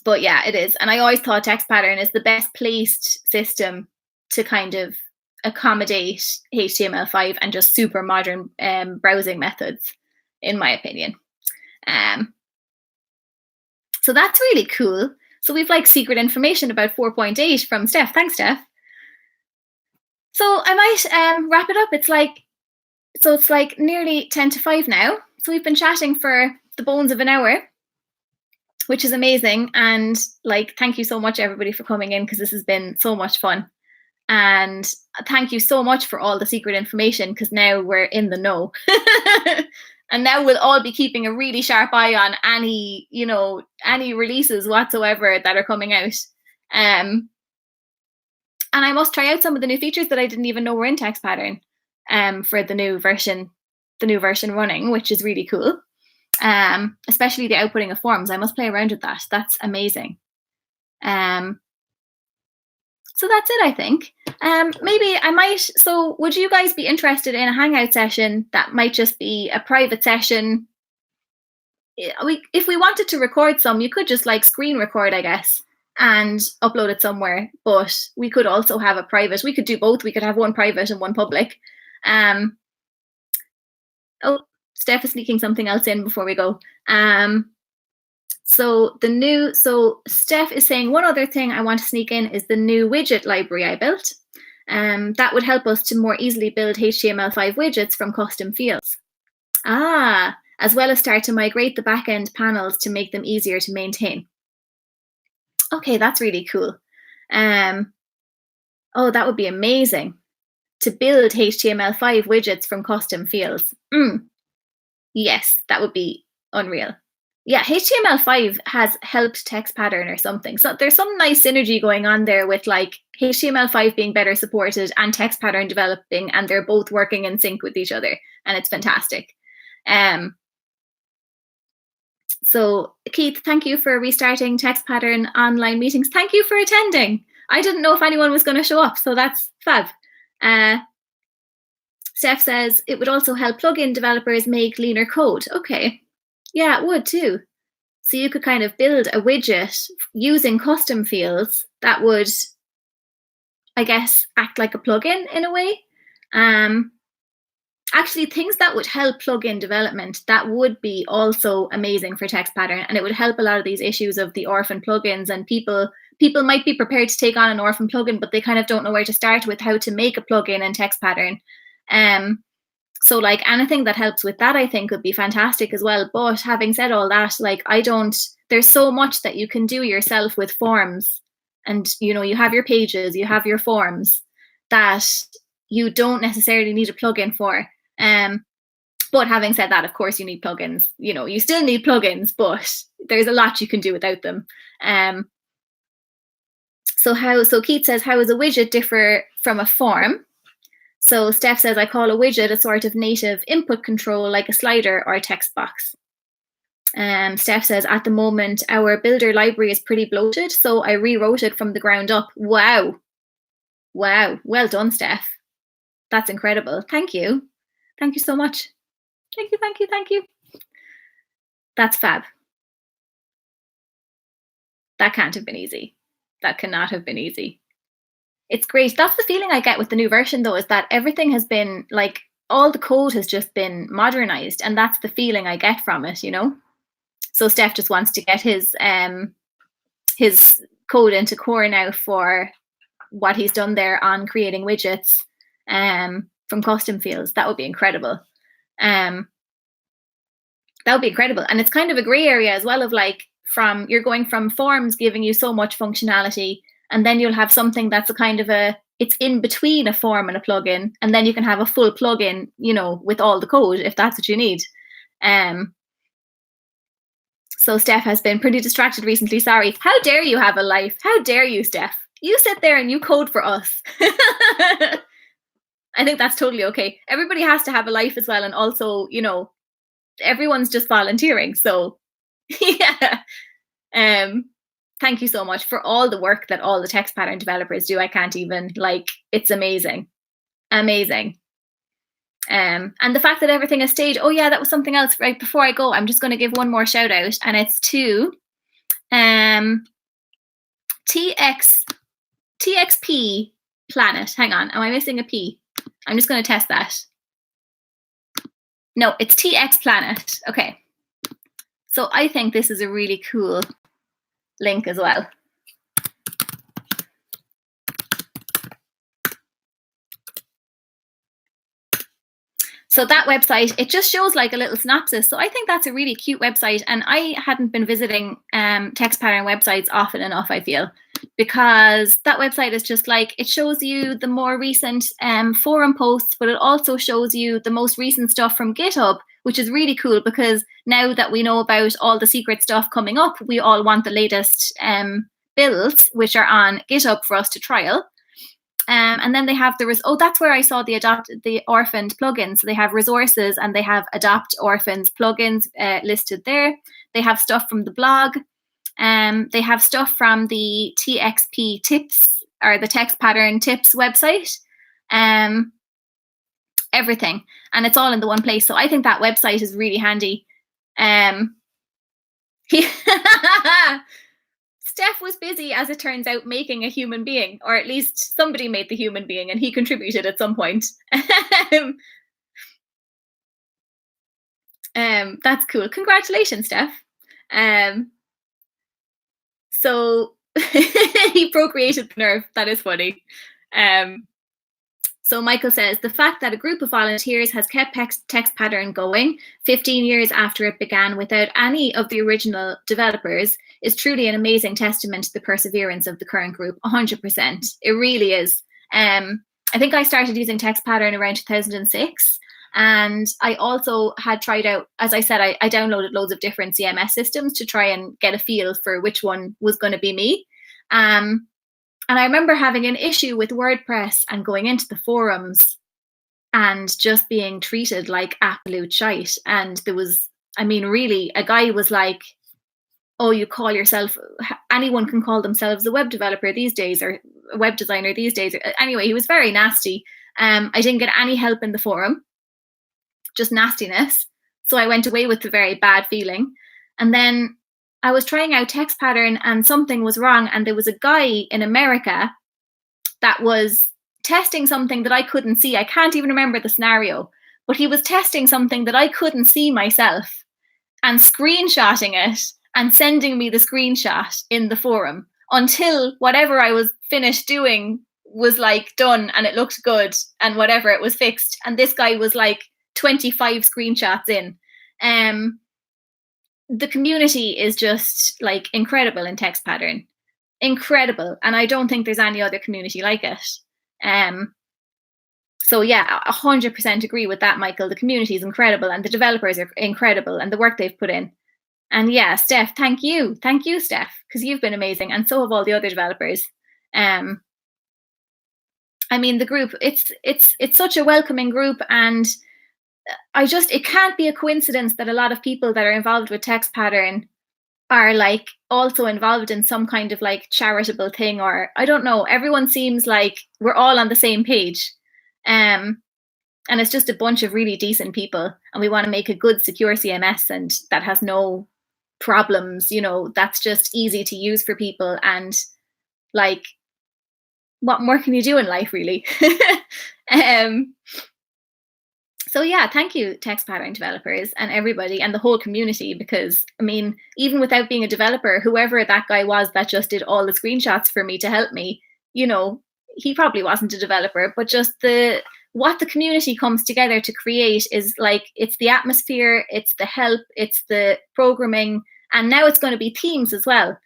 But yeah, it is. And I always thought Textpattern is the best placed system to kind of accommodate HTML5 and just super modern browsing methods, in my opinion. So that's really cool. So we've like secret information about 4.8 from Steph. Thanks, Steph. So I might wrap it up. It's like nearly 10 to 5 now. So we've been chatting for the bones of an hour, which is amazing. And like, thank you so much, everybody, for coming in, because this has been so much fun. And thank you so much for all the secret information, because now we're in the know. And now we'll all be keeping a really sharp eye on any releases whatsoever that are coming out. And I must try out some of the new features that I didn't even know were in Textpattern for the new version running, which is really cool. Especially the outputting of forms. I must play around with that. That's amazing. So that's it, I think. Maybe I might, so would you guys be interested in a Hangout session that might just be a private session? If we wanted to record some, you could just like screen record, I guess, and upload it somewhere. But we could also have a private. We could do both. We could have one private and one public. Oh, Steph is sneaking something else in before we go. So Steph is saying one other thing I want to sneak in is the new widget library I built. That would help us to more easily build HTML5 widgets from custom fields. As well as start to migrate the backend panels to make them easier to maintain. Okay, that's really cool. Oh, that would be amazing to build HTML5 widgets from custom fields. Yes, that would be unreal. Yeah, HTML5 has helped Textpattern or something. So there's some nice synergy going on there with like HTML5 being better supported and Textpattern developing, and they're both working in sync with each other, and it's fantastic. So Keith, thank you for restarting Textpattern online meetings. Thank you for attending. I didn't know if anyone was going to show up, so that's fab. Steph says it would also help plugin developers make leaner code. Okay. Yeah, it would too. So you could kind of build a widget using custom fields that would, I guess, act like a plugin in a way. Actually, things that would help plugin development, that would be also amazing for Textpattern, and it would help a lot of these issues of the orphan plugins, and people might be prepared to take on an orphan plugin, but they kind of don't know where to start with how to make a plugin in Textpattern. So like anything that helps with that, I think would be fantastic as well. But having said all that, like there's so much that you can do yourself with forms, and you have your pages, you have your forms that you don't necessarily need a plugin for. But having said that, of course you need plugins. You still need plugins, but there's a lot you can do without them. So Keith says, how does a widget differ from a form? So Steph says, I call a widget a sort of native input control, like a slider or a text box. Steph says, at the moment, our builder library is pretty bloated, so I rewrote it from the ground up. Wow. Well done, Steph. That's incredible. Thank you. Thank you so much. Thank you. That's fab. That can't have been easy. That cannot have been easy. It's great. That's the feeling I get with the new version, though, is that everything has been, like, all the code has just been modernized, and that's the feeling I get from it, So Steph just wants to get his code into core now for what he's done there on creating widgets from custom fields. That would be incredible. That would be incredible. And it's kind of a gray area as well of like, you're going from forms giving you so much functionality, and then you'll have something that's a kind of it's in between a form and a plugin, and then you can have a full plugin, with all the code if that's what you need. So Steph has been pretty distracted recently. Sorry. How dare you have a life? How dare you, Steph? You sit there and you code for us. I think that's totally okay. Everybody has to have a life as well. And also, everyone's just volunteering. So yeah. Thank you so much for all the work that all the Textpattern developers do. I can't even, it's amazing. Amazing. And the fact that everything has stayed. Oh yeah, that was something else. Right before I go, I'm just going to give one more shout out, and it's to TXP Planet. Hang on, am I missing a P? I'm just going to test that. No, it's TX Planet. Okay. So I think this is a really cool link as well. So that website, it just shows like a little synopsis. So I think that's a really cute website. And I hadn't been visiting Textpattern websites often enough, I feel, because that website is just like, it shows you the more recent forum posts, but it also shows you the most recent stuff from GitHub, which is really cool, because now that we know about all the secret stuff coming up, we all want the latest builds, which are on GitHub for us to trial. And then they have that's where I saw the orphaned plugins. So they have resources and they have adopt orphans plugins listed there. They have stuff from the blog. They have stuff from the TXP tips, or the Textpattern tips website. Everything. And it's all in the one place. So I think that website is really handy. Steph was busy, as it turns out, making a human being, or at least somebody made the human being, and he contributed at some point. That's cool. Congratulations, Steph. So he procreated the nerve. That is funny. So Michael says, the fact that a group of volunteers has kept Textpattern going 15 years after it began without any of the original developers is truly an amazing testament to the perseverance of the current group. 100%. It really is. I think I started using Textpattern around 2006. And I also had tried out, as I said, I downloaded loads of different CMS systems to try and get a feel for which one was going to be me. And I remember having an issue with WordPress and going into the forums and just being treated like absolute shite. And there was, really, a guy was like, oh, you call yourself, anyone can call themselves a web developer these days, or a web designer these days. Anyway, he was very nasty. I didn't get any help in the forum, just nastiness. So I went away with a very bad feeling. And then I was trying out Textpattern and something was wrong. And there was a guy in America that was testing something that I couldn't see. I can't even remember the scenario, but he was testing something that I couldn't see myself and screenshotting it and sending me the screenshot in the forum until whatever I was finished doing was like done and it looked good and whatever, it was fixed. And this guy was like 25 screenshots in. The community is just like incredible in Textpattern. Incredible. And I don't think there's any other community like it. So yeah, 100% agree with that, Michael. The community is incredible and the developers are incredible and the work they've put in. And yeah, Steph, thank you. Thank you, Steph, because you've been amazing. And so have all the other developers. I mean, the group, it's such a welcoming group. And it can't be a coincidence that a lot of people that are involved with Textpattern are like also involved in some kind of like charitable thing, or I don't know, everyone seems like we're all on the same page. And it's just a bunch of really decent people and we want to make a good secure CMS and that has no problems, that's just easy to use for people. And like, what more can you do in life, really? So yeah, thank you, Textpattern developers and everybody and the whole community, because I mean, even without being a developer, whoever that guy was that just did all the screenshots for me to help me, he probably wasn't a developer, but just what the community comes together to create is like, it's the atmosphere, it's the help, it's the programming, and now it's going to be themes as well,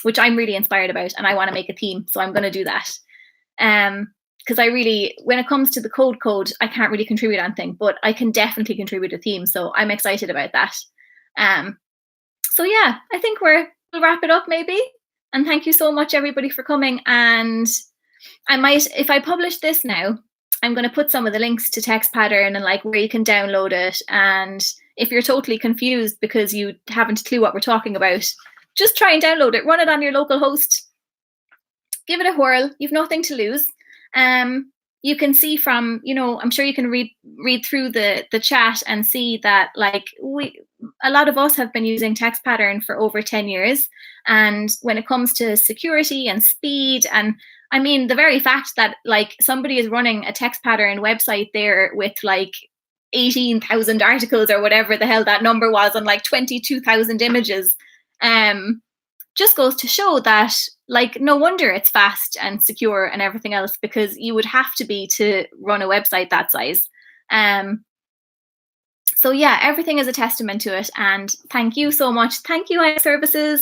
which I'm really inspired about, and I want to make a theme, so I'm going to do that. Because I really, when it comes to the code, I can't really contribute anything, but I can definitely contribute a theme. So I'm excited about that. So yeah, I think we'll wrap it up maybe. And thank you so much, everybody, for coming. And I might, if I publish this now, I'm going to put some of the links to Textpattern and like where you can download it. And if you're totally confused because you haven't a clue what we're talking about, just try and download it, run it on your local host, give it a whirl. You've nothing to lose. You can see from, I'm sure you can read through the chat and see that like a lot of us have been using Textpattern for over 10 years. And when it comes to security and speed, and I mean, the very fact that like somebody is running a Textpattern website there with like 18,000 articles or whatever the hell that number was on like 22,000 images, just goes to show that like no wonder it's fast and secure and everything else, because you would have to be to run a website that size. So yeah, everything is a testament to it. And thank you so much. Thank you, iServices.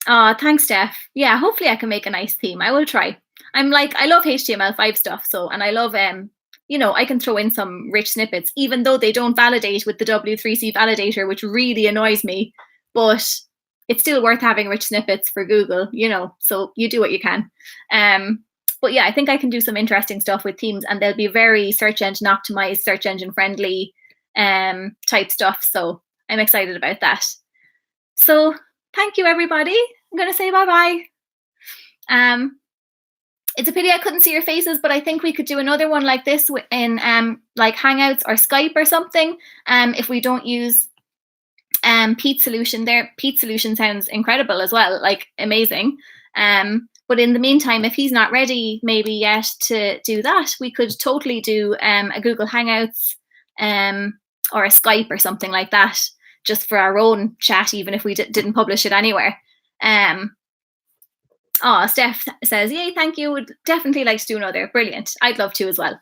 Thanks, Steph. Yeah, hopefully I can make a nice theme. I will try. I love HTML5 stuff. So, and I love, I can throw in some rich snippets, even though they don't validate with the W3C validator, which really annoys me. But it's still worth having rich snippets for Google, so you do what you can. But yeah, I think I can do some interesting stuff with themes, and they'll be very search engine optimized, search engine friendly type stuff. So I'm excited about that. So thank you, everybody. I'm going to say bye-bye. It's a pity I couldn't see your faces, but I think we could do another one like this in like Hangouts or Skype or something, if we don't use Pete's solution there. Pete's solution sounds incredible as well, like amazing. But in the meantime, if he's not ready maybe yet to do that, we could totally do a Google Hangouts or a Skype or something like that, just for our own chat, even if we didn't publish it anywhere. Steph says, yay, thank you. Would definitely like to do another. Brilliant. I'd love to as well.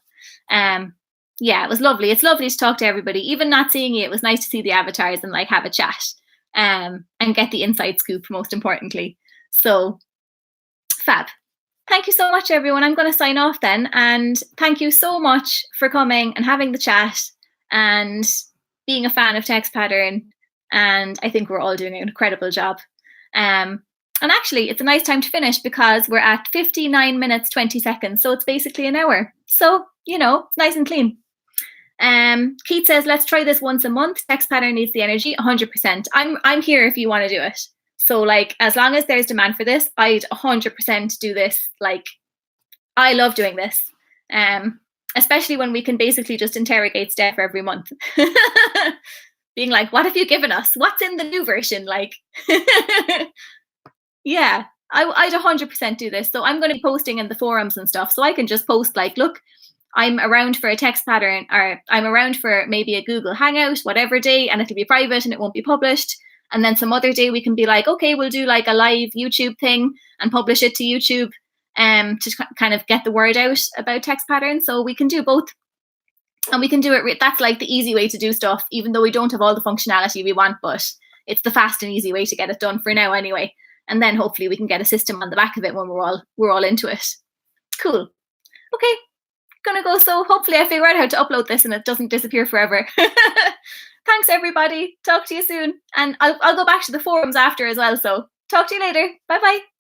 Yeah, it was lovely. It's lovely to talk to everybody. Even not seeing you, it was nice to see the avatars and like have a chat and get the inside scoop, most importantly. So fab. Thank you so much, everyone. I'm going to sign off then. And thank you so much for coming and having the chat and being a fan of Textpattern. And I think we're all doing an incredible job. And actually, it's a nice time to finish because we're at 59 minutes, 20 seconds. So it's basically an hour. So, it's nice and clean. Keith says, let's try this once a month. Textpattern needs the energy, 100%. I'm here if you want to do it. So like, as long as there's demand for this, I'd 100% do this like I love doing this. Especially when we can basically just interrogate Steph every month. Being like, what have you given us? What's in the new version? Like, yeah, I'd 100% do this. So I'm going to be posting in the forums and stuff. So I can just post like, look, I'm around for a text pattern, or I'm around for maybe a Google Hangout, whatever day, and it'll be private and it won't be published. And then some other day we can be like, okay, we'll do like a live YouTube thing and publish it to YouTube to kind of get the word out about text patterns. So we can do both. And we can do it. That's like the easy way to do stuff, even though we don't have all the functionality we want, but it's the fast and easy way to get it done for now anyway. And then hopefully we can get a system on the back of it when we're all into it. Cool. Okay, gonna go. So hopefully I figure out how to upload this and it doesn't disappear forever. Thanks everybody. Talk to you soon. And I'll go back to the forums after as well. So talk to you later. Bye bye.